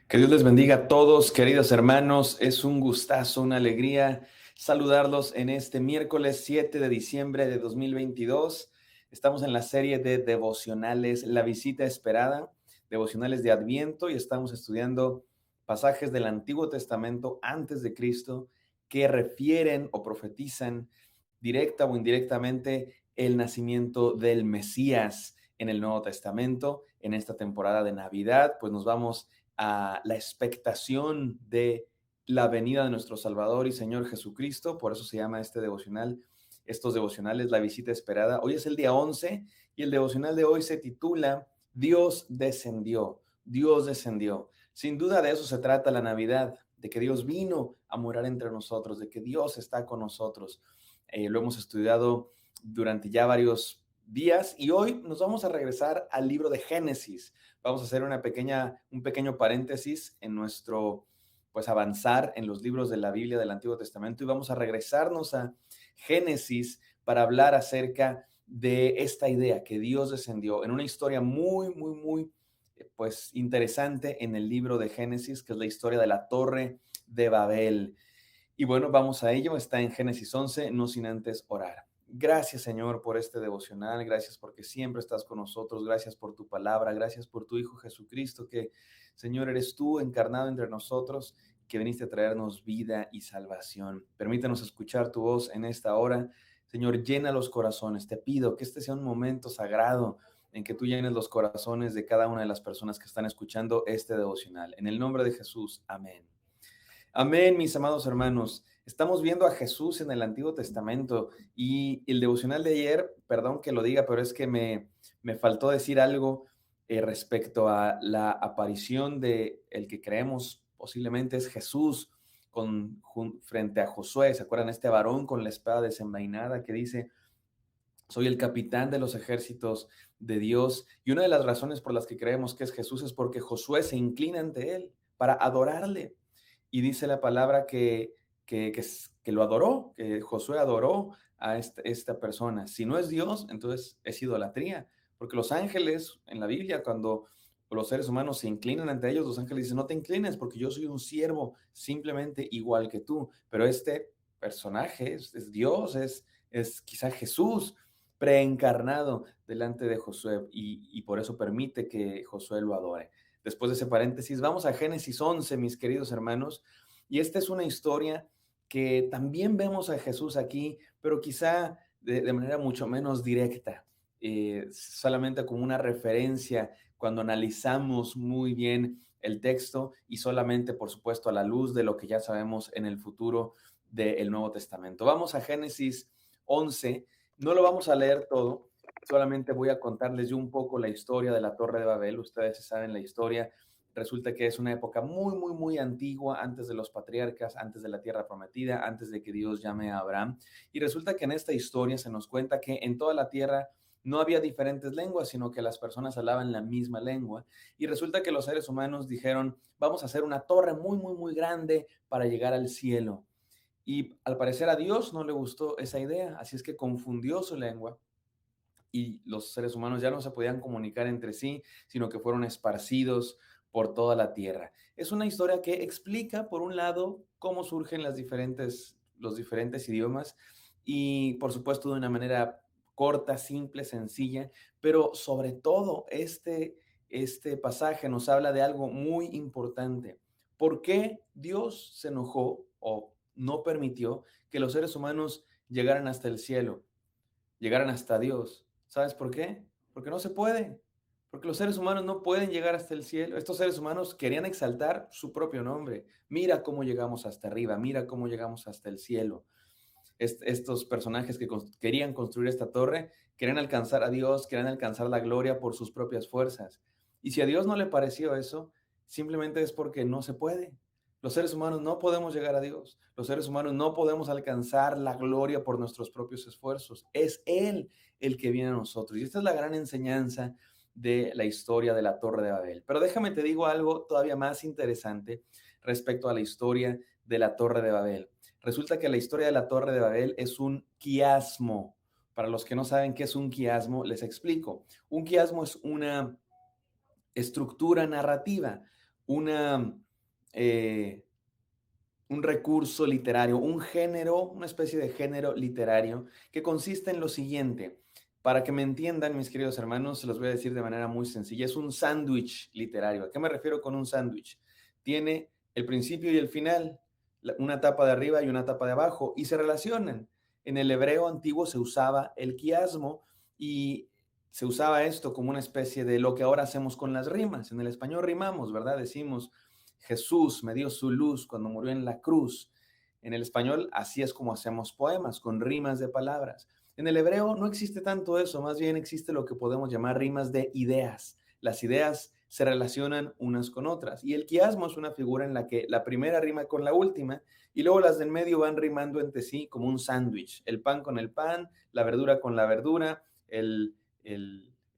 Que Dios les bendiga a todos, queridos hermanos. Es un gustazo, una alegría saludarlos en este miércoles 7 de diciembre de 2022. Estamos en la serie de devocionales, La Visita Esperada, devocionales de Adviento, y estamos estudiando pasajes del Antiguo Testamento antes de Cristo que refieren o profetizan directa o indirectamente el nacimiento del Mesías en el Nuevo Testamento. En esta temporada de Navidad, pues nos vamos a la expectación de la venida de nuestro Salvador y Señor Jesucristo. Por eso se llama este devocional, estos devocionales, La Visita Esperada. Hoy es el día 11 y el devocional de hoy se titula Dios descendió, Dios descendió. Sin duda de eso se trata la Navidad, de que Dios vino a morar entre nosotros, de que Dios está con nosotros. Lo hemos estudiado durante ya varios días y hoy nos vamos a regresar al libro de Génesis. Vamos a hacer un pequeño paréntesis en nuestro, pues avanzar en los libros de la Biblia del Antiguo Testamento y vamos a regresarnos a Génesis para hablar acerca de esta idea que Dios descendió en una historia muy, pues interesante en el libro de Génesis, que es la historia de la Torre de Babel. Y bueno, vamos a ello. Está en Génesis 11, no sin antes orar. Gracias, Señor, por este devocional. Gracias porque siempre estás con nosotros. Gracias por tu palabra. Gracias por tu Hijo Jesucristo, que, Señor, eres tú encarnado entre nosotros, que viniste a traernos vida y salvación. Permítanos escuchar tu voz en esta hora. Señor, llena los corazones. Te pido que este sea un momento sagrado en que tú llenes los corazones de cada una de las personas que están escuchando este devocional. En el nombre de Jesús, amén. Amén, mis amados hermanos. Estamos viendo a Jesús en el Antiguo Testamento y el devocional de ayer, perdón que lo diga, pero es que me faltó decir algo respecto a la aparición de el que creemos posiblemente es Jesús frente a Josué. ¿Se acuerdan? Este varón con la espada desenvainada que dice: soy el capitán de los ejércitos de Dios. Y una de las razones por las que creemos que es Jesús es porque Josué se inclina ante él para adorarle. Y dice la palabra que lo adoró, que Josué adoró a esta persona. Si no es Dios, entonces es idolatría. Porque los ángeles en la Biblia, cuando los seres humanos se inclinan ante ellos, los ángeles dicen: no te inclines porque yo soy un siervo simplemente igual que tú. Pero este personaje es Dios, es quizá Jesús preencarnado delante de Josué y por eso permite que Josué lo adore. Después de ese paréntesis, vamos a Génesis 11, mis queridos hermanos, y esta es una historia que también vemos a Jesús aquí, pero quizá de manera mucho menos directa, solamente como una referencia cuando analizamos muy bien el texto y solamente, por supuesto, a la luz de lo que ya sabemos en el futuro del Nuevo Testamento. Vamos a Génesis 11, no lo vamos a leer todo, solamente voy a contarles yo un poco la historia de la Torre de Babel. Ustedes saben la historia. Resulta que es una época muy antigua, antes de los patriarcas, antes de la tierra prometida, antes de que Dios llame a Abraham. Y resulta que en esta historia se nos cuenta que en toda la tierra no había diferentes lenguas, sino que las personas hablaban la misma lengua. Y resulta que los seres humanos dijeron: vamos a hacer una torre muy grande para llegar al cielo. Y al parecer a Dios no le gustó esa idea, así es que confundió su lengua y los seres humanos ya no se podían comunicar entre sí, sino que fueron esparcidos por toda la tierra. Es una historia que explica, por un lado, cómo surgen los diferentes idiomas y, por supuesto, de una manera corta, simple, sencilla, pero sobre todo este pasaje nos habla de algo muy importante. ¿Por qué Dios se enojó o no permitió que los seres humanos llegaran hasta el cielo, llegaran hasta Dios? ¿Sabes por qué? Porque no se puede. Porque los seres humanos no pueden llegar hasta el cielo. Estos seres humanos querían exaltar su propio nombre. Mira cómo llegamos hasta arriba, mira cómo llegamos hasta el cielo. Estos personajes que querían construir esta torre querían alcanzar a Dios, querían alcanzar la gloria por sus propias fuerzas. Y si a Dios no le pareció eso, simplemente es porque no se puede. Los seres humanos no podemos llegar a Dios. Los seres humanos no podemos alcanzar la gloria por nuestros propios esfuerzos. Es Él el que viene a nosotros. Y esta es la gran enseñanza de la historia de la Torre de Babel. Pero déjame te digo algo todavía más interesante respecto a la historia de la Torre de Babel. Resulta que la historia de la Torre de Babel es un quiasmo. Para los que no saben qué es un quiasmo, les explico. Un quiasmo es una estructura narrativa, una, eh, un recurso literario, un género, una especie de género literario que consiste en lo siguiente. Para que me entiendan, mis queridos hermanos, se los voy a decir de manera muy sencilla. Es un sándwich literario. ¿A qué me refiero con un sándwich? Tiene el principio y el final, una tapa de arriba y una tapa de abajo, y se relacionan. En el hebreo antiguo se usaba el quiasmo y se usaba esto como una especie de lo que ahora hacemos con las rimas. En el español rimamos, ¿verdad? Decimos, Jesús me dio su luz cuando murió en la cruz. En el español así es como hacemos poemas, con rimas de palabras. En el hebreo no existe tanto eso, más bien existe lo que podemos llamar rimas de ideas. Las ideas se relacionan unas con otras. Y el quiasmo es una figura en la que la primera rima con la última y luego las del medio van rimando entre sí como un sándwich. El pan con el pan, la verdura con la verdura, el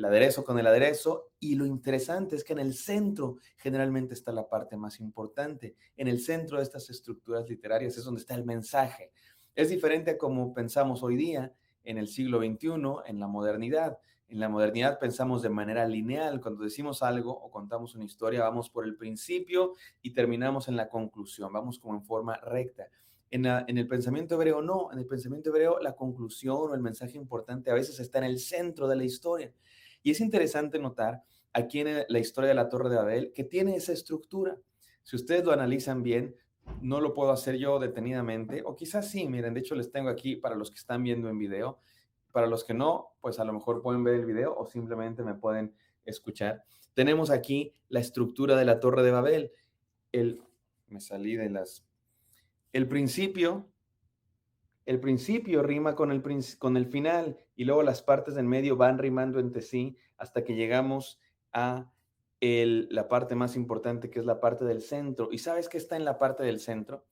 aderezo con el aderezo. Y lo interesante es que en el centro generalmente está la parte más importante. En el centro de estas estructuras literarias es donde está el mensaje. Es diferente a como pensamos hoy día en el siglo XXI, en la modernidad. En la modernidad pensamos de manera lineal. Cuando decimos algo o contamos una historia, vamos por el principio y terminamos en la conclusión. Vamos como en forma recta. En el pensamiento hebreo no. En el pensamiento hebreo la conclusión o el mensaje importante a veces está en el centro de la historia. Y es interesante notar aquí en la historia de la Torre de Babel que tiene esa estructura. Si ustedes lo analizan bien, no lo puedo hacer yo detenidamente, o quizás sí, miren, de hecho les tengo aquí para los que están viendo en video. Para los que no, pues a lo mejor pueden ver el video o simplemente me pueden escuchar. Tenemos aquí la estructura de la Torre de Babel. Me salí de las... El principio, el principio rima con el final y luego las partes del medio van rimando entre sí hasta que llegamos a la parte más importante, que es la parte del centro. ¿Y sabes qué está en la parte del centro?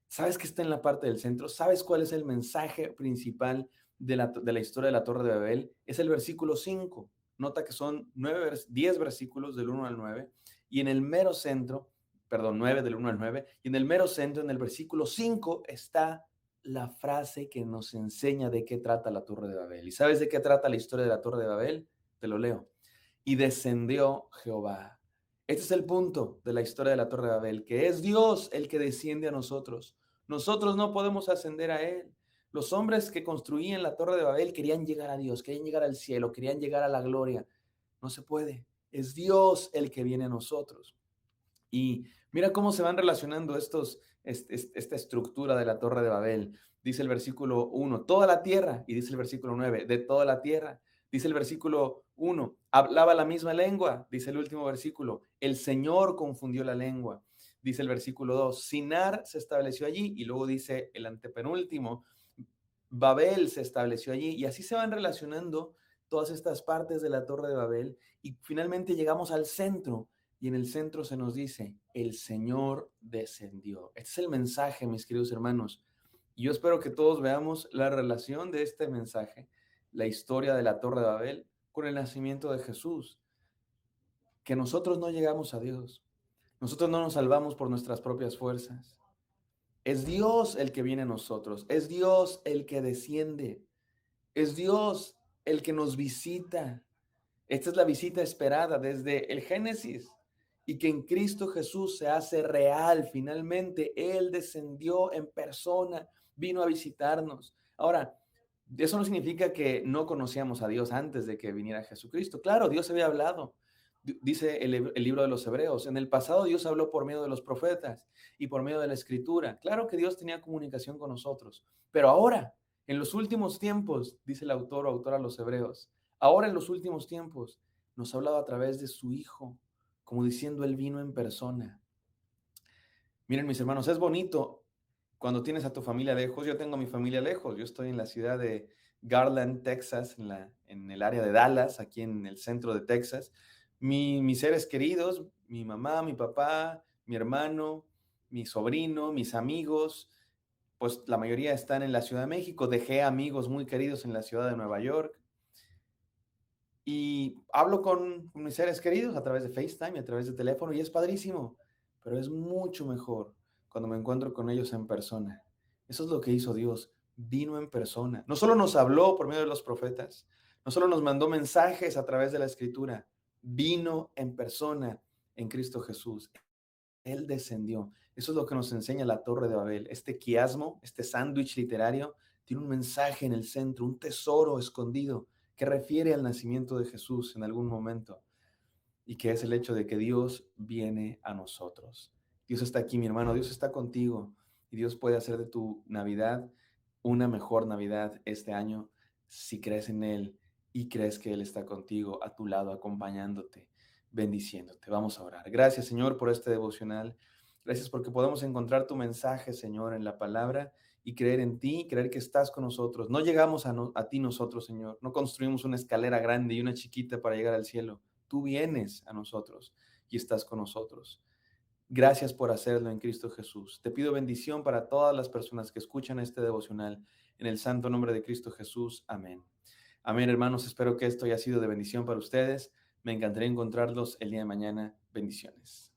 ¿Sabes qué está en la parte del centro? ¿Sabes cuál es el mensaje principal de la historia de la Torre de Babel? Es el versículo 5. Nota que son 10 versículos del 1 al 9 y en el mero centro, perdón, 9 del 1 al 9, y en el mero centro, en el versículo 5, está la frase que nos enseña de qué trata la Torre de Babel. ¿Y sabes de qué trata la historia de la Torre de Babel? Te lo leo. Y descendió Jehová. Este es el punto de la historia de la Torre de Babel, que es Dios el que desciende a nosotros. Nosotros no podemos ascender a Él. Los hombres que construían la Torre de Babel querían llegar a Dios, querían llegar al cielo, querían llegar a la gloria. No se puede. Es Dios el que viene a nosotros. Y mira cómo se van relacionando esta estructura de la Torre de Babel. Dice el versículo 1, toda la tierra, y dice el versículo 9, de toda la tierra. Dice el versículo 1, hablaba la misma lengua, dice el último versículo, el Señor confundió la lengua. Dice el versículo 2, Sinar se estableció allí, y luego dice el antepenúltimo, Babel se estableció allí, y así se van relacionando todas estas partes de la Torre de Babel, y finalmente llegamos al centro, y en el centro se nos dice, el Señor descendió. Este es el mensaje, mis queridos hermanos. Y yo espero que todos veamos la relación de este mensaje, la historia de la Torre de Babel, con el nacimiento de Jesús. Que nosotros no llegamos a Dios. Nosotros no nos salvamos por nuestras propias fuerzas. Es Dios el que viene a nosotros. Es Dios el que desciende. Es Dios el que nos visita. Esta es la visita esperada desde el Génesis y que en Cristo Jesús se hace real. Finalmente, Él descendió en persona, vino a visitarnos. Ahora, eso no significa que no conocíamos a Dios antes de que viniera Jesucristo. Claro, Dios había hablado. Dice el libro de los Hebreos, en el pasado Dios habló por medio de los profetas y por medio de la escritura. Claro que Dios tenía comunicación con nosotros, pero ahora, en los últimos tiempos, dice el autor o autora de los Hebreos, ahora en los últimos tiempos nos ha hablado a través de su Hijo, como diciendo, Él vino en persona. Miren, mis hermanos, es bonito cuando tienes a tu familia lejos. Yo tengo a mi familia lejos. Yo estoy en la ciudad de Garland, Texas, en el área de Dallas, aquí en el centro de Texas. Mis seres queridos, mi mamá, mi papá, mi hermano, mi sobrino, mis amigos, pues la mayoría están en la Ciudad de México. Dejé amigos muy queridos en la ciudad de Nueva York. Y hablo con mis seres queridos a través de FaceTime, a través de teléfono, y es padrísimo, pero es mucho mejor cuando me encuentro con ellos en persona. Eso es lo que hizo Dios, vino en persona. No solo nos habló por medio de los profetas, no solo nos mandó mensajes a través de la escritura, vino en persona en Cristo Jesús. Él descendió. Eso es lo que nos enseña la Torre de Babel. Este quiasmo, este sándwich literario, tiene un mensaje en el centro, un tesoro escondido que refiere al nacimiento de Jesús en algún momento, y que es el hecho de que Dios viene a nosotros. Dios está aquí, mi hermano, Dios está contigo, y Dios puede hacer de tu Navidad una mejor Navidad este año si crees en Él y crees que Él está contigo, a tu lado, acompañándote, bendiciéndote. Vamos a orar. Gracias, Señor, por este devocional. Gracias porque podemos encontrar tu mensaje, Señor, en la palabra y creer en ti, creer que estás con nosotros. No llegamos a ti nosotros, Señor. No construimos una escalera grande y una chiquita para llegar al cielo. Tú vienes a nosotros y estás con nosotros. Gracias por hacerlo en Cristo Jesús. Te pido bendición para todas las personas que escuchan este devocional. En el santo nombre de Cristo Jesús. Amén. Amén, hermanos. Espero que esto haya sido de bendición para ustedes. Me encantaría encontrarlos el día de mañana. Bendiciones.